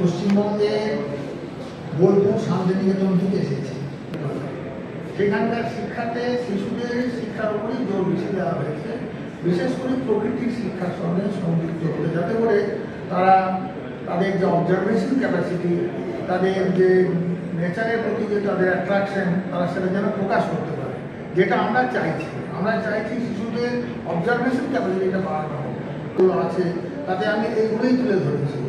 পশ্চিমবঙ্গে বোলপুর শান্তিনিকেতন থেকে এসেছি। সেখানকার শিক্ষাতে শিশুদের শিক্ষার উপরই জোর বেশি দেওয়া হয়েছে, বিশেষ করে প্রকৃতির শিক্ষার সঙ্গে সংযুক্ত হতে, যাতে করে তারা তাদের যে অবজারভেশন ক্যাপাসিটি, তাদের যে নেচারের প্রতি যে তাদের অ্যাট্রাকশন, তারা সেটা যেন প্রকাশ করতে পারে, যেটা আমরা চাইছি। আমরা চাইছি শিশুদের অবজারভেশন ক্যাপাসিটিটা বাড়ানো আছে, তাতে আমি এইগুলোই তুলে ধরেছি।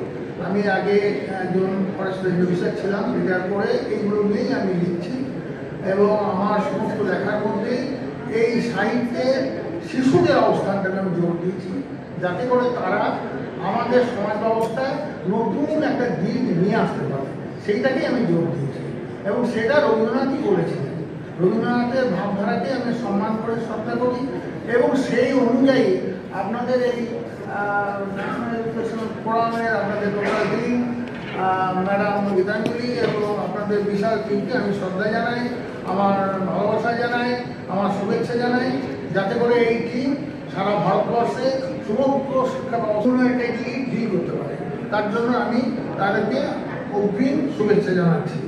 আমি আগে একজন ফরেস্ট রেঞ্জ অফিসার ছিলাম, রিটায়ার করে এইগুলো নিয়েই আমি লিখছি এবং আমার সমস্ত লেখার মধ্যে এই সাহিত্যে শিশুদের অবস্থানটাকে আমি জোর দিয়েছি, যাতে করে তারা আমাদের সমাজ ব্যবস্থায় নতুন একটা দিক নিয়ে আসতে পারে, সেইটাকেই আমি জোর দিয়েছি। এবং সেটা রবীন্দ্রনাথই বলেছিলেন। রবীন্দ্রনাথের ভাবধারাকে আমি সম্মান করে শ্রদ্ধা করি এবং সেই অনুযায়ী আপনাদের এই ন্যাশনাল এডুকেশন ফোরামের আপনাদের টোটাল টিম, ম্যাডাম গীতাঞ্জলি এবং আপনাদের বিশাল টিমকে আমি শ্রদ্ধা জানাই, আমার ভালোবাসা জানাই, আমার শুভেচ্ছা জানাই, যাতে করে এই টিম সারা ভারতবর্ষে সমগ্র শিক্ষা ব্যবস্থাকে ডিল করতে পারে। তার জন্য আমি তাদেরকে অগ্রিম শুভেচ্ছা জানাচ্ছি।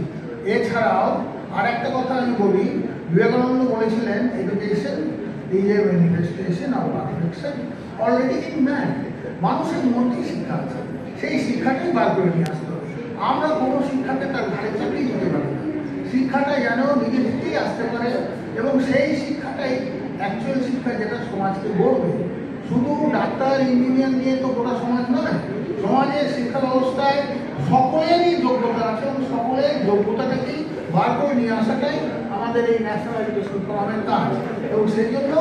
এছাড়াও আর একটা কথা আমি বলি, বিবেকানন্দ বলেছিলেন, education is a manifestation of perfection already in man. মানুষের মধ্যেই শিক্ষা আছে, সেই শিক্ষাটাই বার করে নিয়ে আসতে হবে। আমরা কোনো শিক্ষাকে তার ঘাড়ে চাপিয়ে দিতে পারি না, শিক্ষাটা যেন নিজে থেকেই আসতে পারে এবং সেই শিক্ষাটাই অ্যাকচুয়াল শিক্ষা, যেটা সমাজকে গড়বে। শুধু ডাক্তার ইঞ্জিনিয়ার নিয়ে তো গোটা সমাজ নয়, সমাজের শিক্ষা ব্যবস্থায় সকলেরই যোগ্যতা আছে এবং সকলের যোগ্যতাটাকেই বার করে নিয়ে আসাটাই আমাদের এই ন্যাশনাল এডুকেশন ফোরামের কাজ। এবং সেই জন্য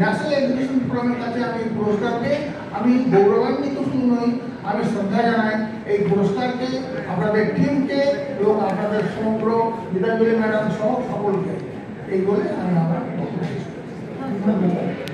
ন্যাশনাল এডুকেশন ফোরামের কাছে আমি এই পুরস্কারকে আমি গৌরবান্বিত শুধু নই, আমি শ্রদ্ধা জানাই এই পুরস্কারকে, আপনাদের টিমকে এবং আপনাদের সমগ্র গীতাঞ্জলি ম্যাডাম সহ সকলকে। এই বলে আমি আমার বক্তব্য শেষ করছি। ধন্যবাদ।